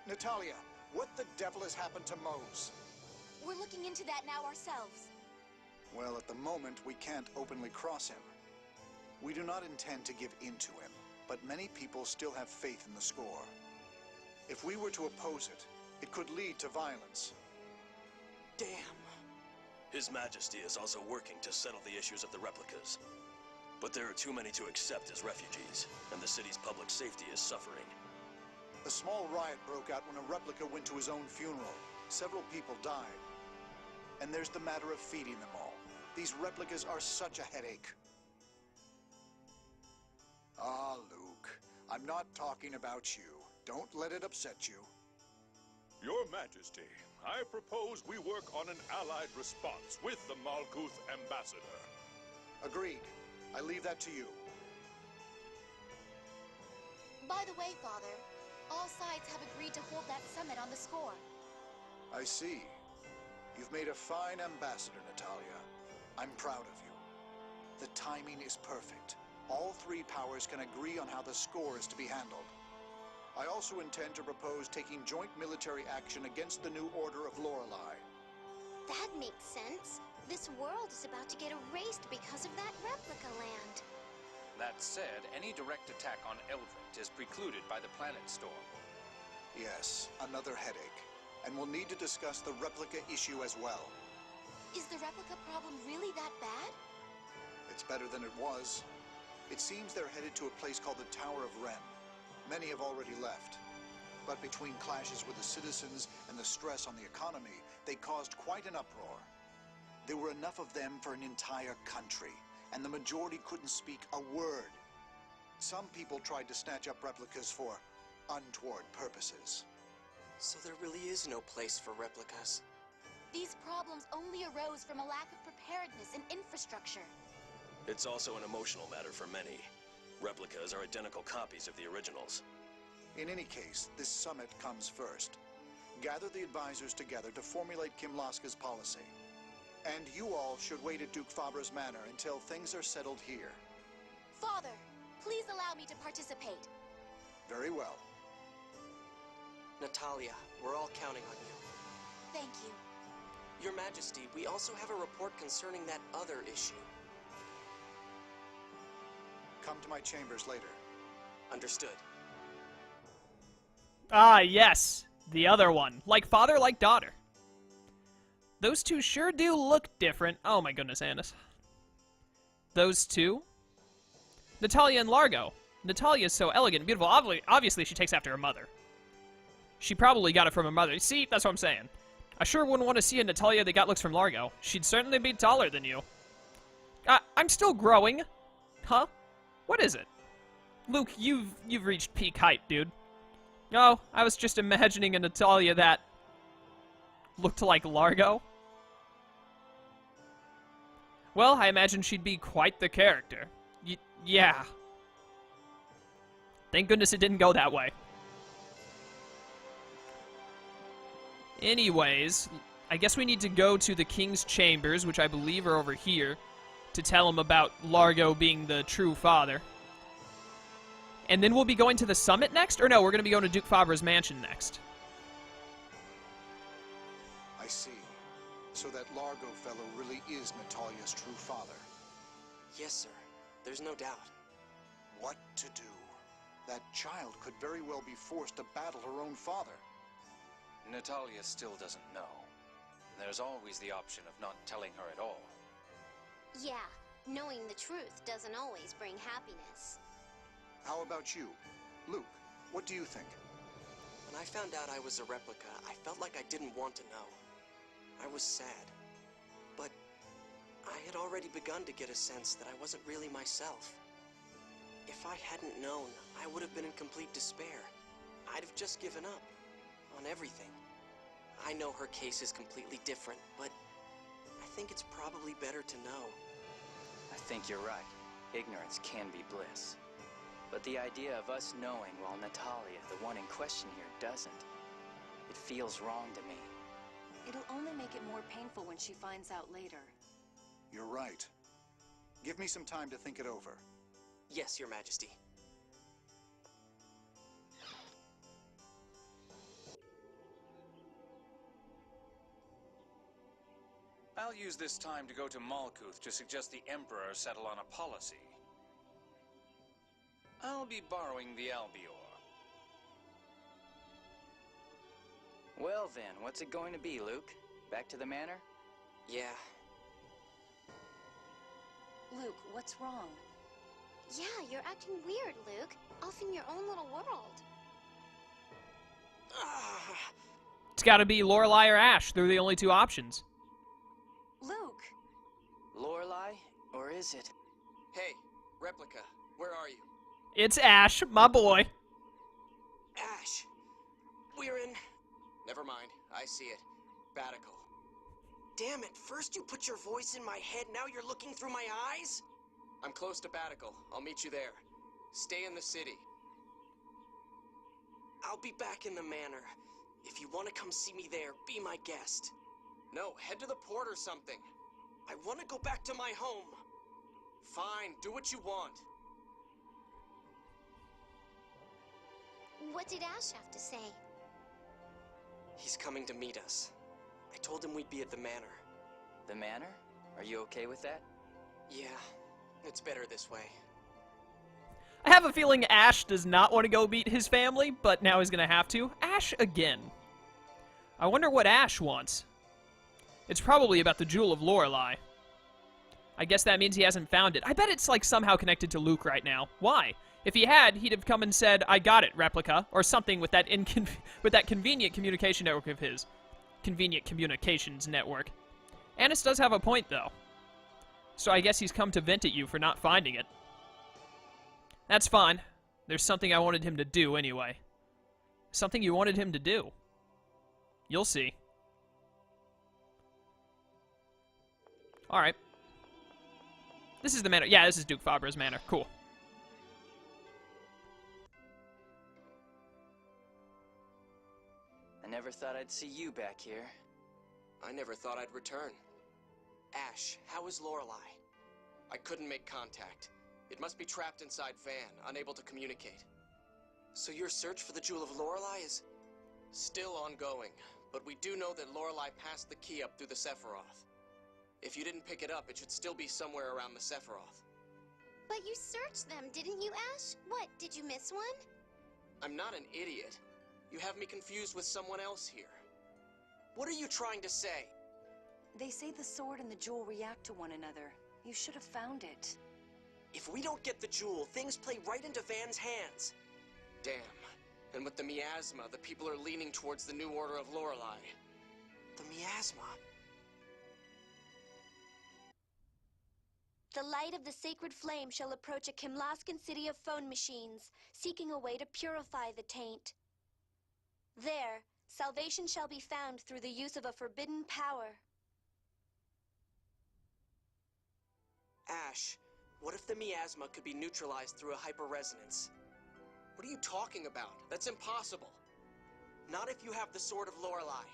Natalia, what the devil has happened to Mose? We're looking into that now ourselves. Well, at the moment, we can't openly cross him. We do not intend to give in to him, but many people still have faith in the score. If we were to oppose it, it could lead to violence. Damn. His Majesty is also working to settle the issues of the replicas. But there are too many to accept as refugees, and the city's public safety is suffering. A small riot broke out when a replica went to his own funeral. Several people died. And there's the matter of feeding them all. These replicas are such a headache. Ah, Luke, I'm not talking about you. Don't let it upset you. Your Majesty, I propose we work on an allied response with the Malkuth ambassador. Agreed. I leave that to you. By the way, Father, all sides have agreed to hold that summit on the score. I see. You've made a fine ambassador, Natalia. I'm proud of you. The timing is perfect. All three powers can agree on how the score is to be handled. I also intend to propose taking joint military action against the new Order of Lorelei. That makes sense. This world is about to get erased because of that replica land. That said, any direct attack on Eldritch is precluded by the planet storm. Yes, another headache. And we'll need to discuss the replica issue as well. Is the replica problem really that bad? It's better than it was. It seems they're headed to a place called the Tower of Ren. Many have already left. But between clashes with the citizens and the stress on the economy, they caused quite an uproar. There were enough of them for an entire country, and the majority couldn't speak a word. Some people tried to snatch up replicas for untoward purposes. So there really is no place for replicas. These problems only arose from a lack of preparedness and infrastructure. It's also an emotional matter for many. Replicas are identical copies of the originals. In any case, this summit comes first. Gather the advisors together to formulate Kimlaska's policy. And you all should wait at Duke Fabre's manor until things are settled here. Father, please allow me to participate. Very well. Natalia, we're all counting on you. Thank you. Your Majesty, we also have a report concerning that other issue. Come to my chambers later. Understood. Ah, yes. The other one. Like father, like daughter. Those two sure do look different. Oh my goodness, Annis. Those two? Natalia and Largo. Natalia's so elegant and beautiful. Obviously, she takes after her mother. She probably got it from her mother. See, that's what I'm saying. I sure wouldn't want to see a Natalia that got looks from Largo. She'd certainly be taller than you. I'm still growing. Huh? What is it? Luke, you've reached peak height, dude. Oh, I was just imagining a Natalia that looked like Largo. Well, I imagine she'd be quite the character. Yeah. Thank goodness it didn't go that way. Anyways, I guess we need to go to the King's Chambers, which I believe are over here, to tell him about Largo being the true father. And then we'll be going to the summit next? Or no, we're going to be going to Duke Fabre's mansion next. I see. So that Largo fellow really is Natalia's true father. Yes, sir. There's no doubt. What to do? That child could very well be forced to battle her own father. Natalia still doesn't know. There's always the option of not telling her at all. Yeah, knowing the truth doesn't always bring happiness. How about you? Luke, what do you think? When I found out I was a replica, I felt like I didn't want to know. I was sad. But I had already begun to get a sense that I wasn't really myself. If I hadn't known, I would have been in complete despair. I'd have just given up on everything. I know her case is completely different, but I think it's probably better to know. I think you're right. Ignorance can be bliss. But the idea of us knowing while Natalia, the one in question here, doesn't, it feels wrong to me. It'll only make it more painful when she finds out later. You're right. Give me some time to think it over. Yes, Your Majesty. I'll use this time to go to Malkuth to suggest the Emperor settle on a policy. I'll be borrowing the Albior. Well then, what's it going to be, Luke? Back to the manor? Yeah. Luke, what's wrong? Yeah, you're acting weird, Luke. Off in your own little world. It's gotta be Lorelei or Asch. They're the only two options. Luke! Lorelei? Or is it? Hey, Replica, where are you? It's Asch, my boy. Ash, we're in... Never mind, I see it. Batical. Damn it, first you put your voice in my head, now you're looking through my eyes? I'm close to Batical. I'll meet you there. Stay in the city. I'll be back in the manor. If you want to come see me there, be my guest. No, head to the port or something. I want to go back to my home. Fine, do what you want. What did Ash have to say? He's coming to meet us. I told him we'd be at the manor. The manor? Are you okay with that? Yeah, it's better this way. I have a feeling Ash does not want to go meet his family, but now he's gonna have to. Ash again. I wonder what Ash wants. It's probably about the Jewel of Lorelei. I guess that means he hasn't found it. I bet it's like somehow connected to Luke right now. Why? If he had, he'd have come and said, "I got it, Replica," or something with that with that convenient communication network of his. Convenient communications network. Annis does have a point, though. So I guess he's come to vent at you for not finding it. That's fine. There's something I wanted him to do anyway. Something you wanted him to do. You'll see. Alright. This is the manor. Yeah, this is Duke Fabre's manor. Cool. I never thought I'd see you back here. I never thought I'd return. Ash, how is Lorelei? I couldn't make contact. It must be trapped inside Van, unable to communicate. So your search for the Jewel of Lorelei is still ongoing, but we do know that Lorelei passed the key up through the Sephiroth. If you didn't pick it up, it should still be somewhere around the Sephiroth. But you searched them, didn't you, Ash? What, did you miss one? I'm not an idiot. You have me confused with someone else here. What are you trying to say? They say the sword and the jewel react to one another. You should have found it. If we don't get the jewel, things play right into Van's hands. Damn. And with the miasma, the people are leaning towards the new Order of Lorelei. The miasma? The light of the sacred flame shall approach a Kimlaskan city of phone machines, seeking a way to purify the taint. There, salvation shall be found through the use of a forbidden power. Ash, what if the miasma could be neutralized through a hyperresonance? What are you talking about? That's impossible. Not if you have the Sword of Lorelei.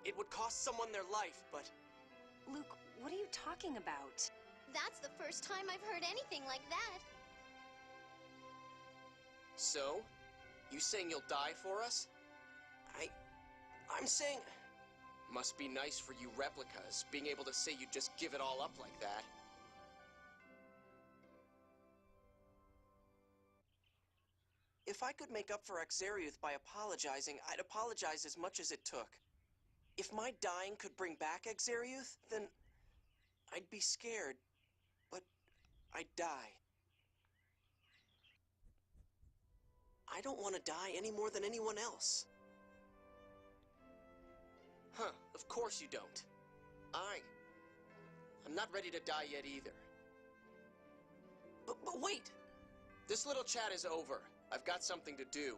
It would cost someone their life, but... Luke, what are you talking about? That's the first time I've heard anything like that. So? You saying you'll die for us? I'm saying... Must be nice for you replicas, being able to say you'd just give it all up like that. If I could make up for Axariuth by apologizing, I'd apologize as much as it took. If my dying could bring back Axariuth, then I'd be scared, but I'd die. I don't want to die any more than anyone else. Huh, of course you don't. I'm not ready to die yet either. But wait! This little chat is over. I've got something to do.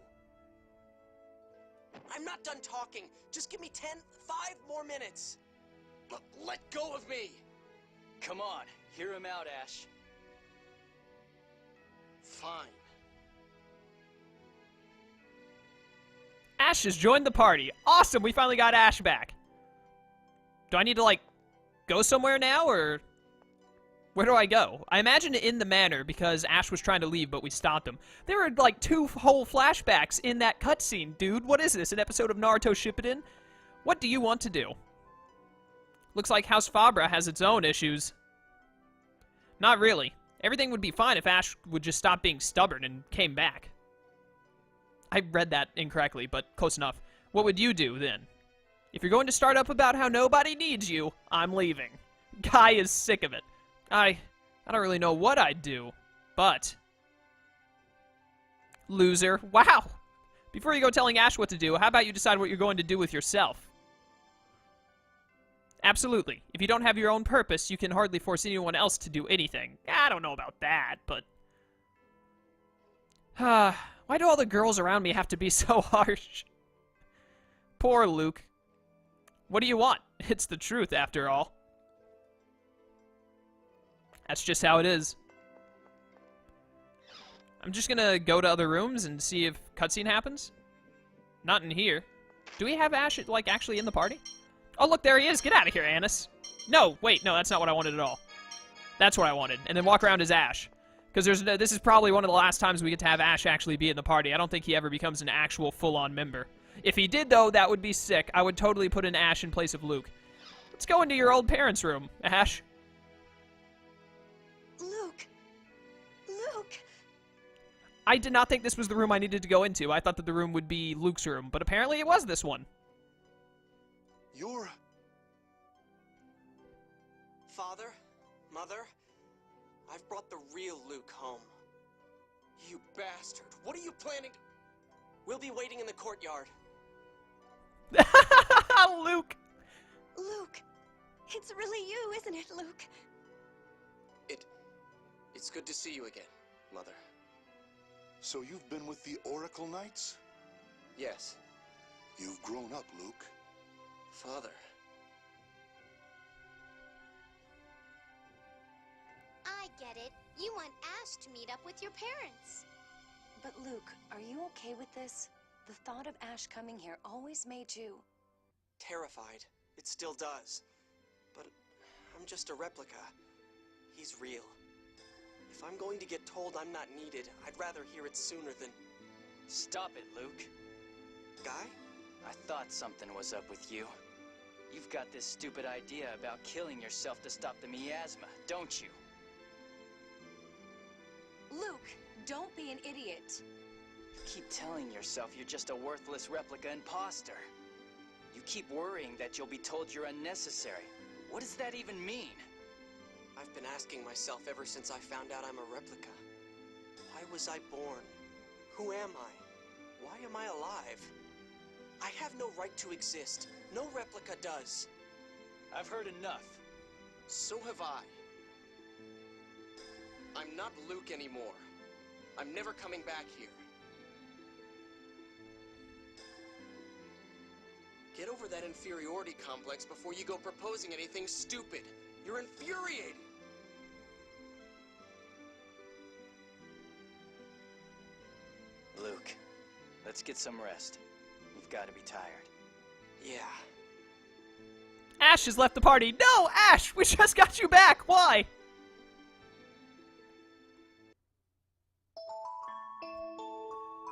I'm not done talking. Just give me 5 more minutes. Let go of me! Come on, hear him out, Ash. Fine. Ash has joined the party. Awesome, we finally got Ash back. Do I need to, like, go somewhere now, or... Where do I go? I imagine in the manor, because Ash was trying to leave, but we stopped him. There were, like, 2 whole flashbacks in that cutscene, dude. What is this, an episode of Naruto Shippuden? What do you want to do? Looks like House Fabre has its own issues. Not really. Everything would be fine if Asch would just stop being stubborn and came back. I read that incorrectly, but close enough. What would you do, then? If you're going to start up about how nobody needs you, I'm leaving. Guy is sick of it. I don't really know what I'd do, but... Loser. Wow! Before you go telling Asch what to do, how about you decide what you're going to do with yourself? Absolutely. If you don't have your own purpose, you can hardly force anyone else to do anything. I don't know about that, but... why do all the girls around me have to be so harsh? Poor Luke. What do you want? It's the truth, after all. That's just how it is. I'm just gonna go to other rooms and see if cutscene happens. Not in here. Do we have Asch, like, actually in the party? Oh, look, there he is. Get out of here, Annis. No, wait, no, that's not what I wanted at all. That's what I wanted. And then walk around as Asch. Because this is probably one of the last times we get to have Asch actually be in the party. I don't think he ever becomes an actual full-on member. If he did, though, that would be sick. I would totally put an Asch in place of Luke. Let's go into your old parents' room, Asch. Luke! Luke! I did not think this was the room I needed to go into. I thought that the room would be Luke's room, but apparently it was this one. You're... Father? Mother? I've brought the real Luke home. You bastard. What are you planning to... We'll be waiting in the courtyard. Luke! Luke! It's really you, isn't it, Luke? It's good to see you again, Mother. So you've been with the Oracle Knights? Yes. You've grown up, Luke. Father. I get it. You want Asch to meet up with your parents. But Luke, are you okay with this? The thought of Asch coming here always made you... Terrified. It still does. But I'm just a replica. He's real. If I'm going to get told I'm not needed, I'd rather hear it sooner than... Stop it, Luke. Guy? I thought something was up with you. You've got this stupid idea about killing yourself to stop the miasma, don't you? Luke, don't be an idiot. You keep telling yourself you're just a worthless replica imposter. You keep worrying that you'll be told you're unnecessary. What does that even mean? I've been asking myself ever since I found out I'm a replica. Why was I born? Who am I? Why am I alive? I have no right to exist. No replica does. I've heard enough. So have I. I'm not Luke anymore. I'm never coming back here. Get over that inferiority complex before you go proposing anything stupid. You're infuriating. Luke, let's get some rest. You've got to be tired. Yeah. Asch has left the party. No, Asch! We just got you back. Why?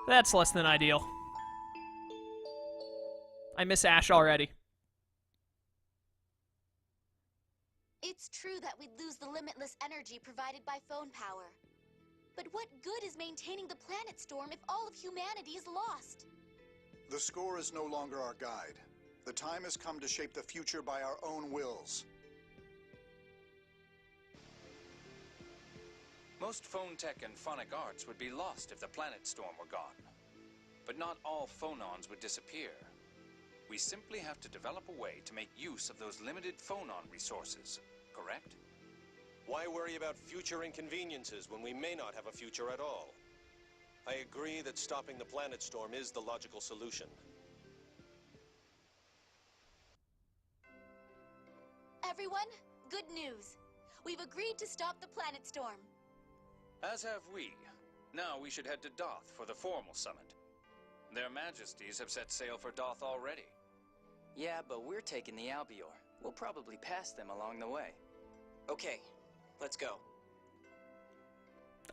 That's less than ideal. I miss Asch already. It's true that we'd lose the limitless energy provided by phone power. But what good is maintaining the planet storm if all of humanity is lost? The score is no longer our guide. The time has come to shape the future by our own wills. Most phone tech and phonic arts would be lost if the planet storm were gone. But not all phonons would disappear. We simply have to develop a way to make use of those limited phonon resources, correct? Why worry about future inconveniences when we may not have a future at all? I agree that stopping the planet storm is the logical solution. Everyone, good news. We've agreed to stop the planet storm. As have we. Now we should head to Doth for the formal summit. Their Majesties have set sail for Doth already. Yeah, but we're taking the Albior. We'll probably pass them along the way. Okay, let's go.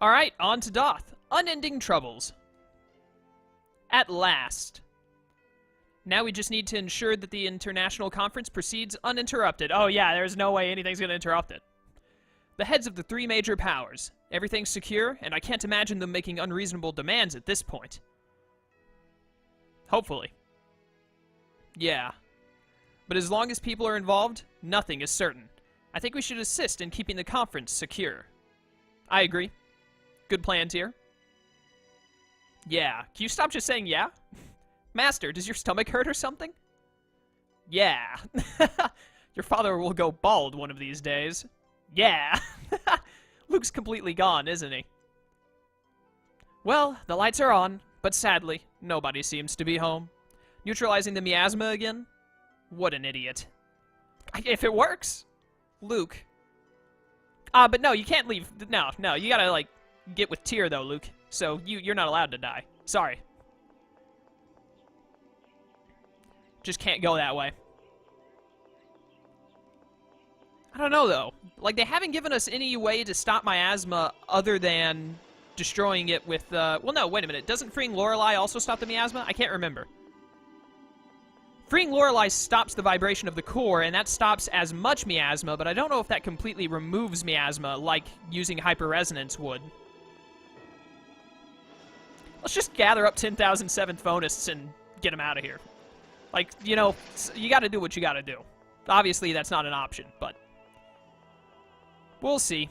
Alright, on to Doth. Unending troubles. At last. Now we just need to ensure that the international conference proceeds uninterrupted. Oh yeah, there's no way anything's going to interrupt it. The heads of the 3 major powers. Everything's secure, and I can't imagine them making unreasonable demands at this point. Hopefully. Yeah. But as long as people are involved, nothing is certain. I think we should assist in keeping the conference secure. I agree. Good plans here. Yeah. Can you stop just saying yeah? Master, does your stomach hurt or something? Yeah. Your father will go bald one of these days. Yeah. Luke's completely gone, isn't he? Well, the lights are on, but sadly, nobody seems to be home. Neutralizing the miasma again? What an idiot. If it works. Luke. But no, you can't leave. No, you gotta, like, get with Tyr, though, Luke. So, you're not allowed to die. Sorry. Just can't go that way. I don't know, though. Like, they haven't given us any way to stop miasma other than destroying it with, well, no, wait a minute. Doesn't freeing Lorelei also stop the miasma? I can't remember. Freeing Lorelei stops the vibration of the core, and that stops as much miasma, but I don't know if that completely removes miasma like using hyperresonance would. Let's just gather up 10,000 7th Phonists and get them out of here. Like, you know, you gotta do what you gotta do. Obviously, that's not an option, but we'll see.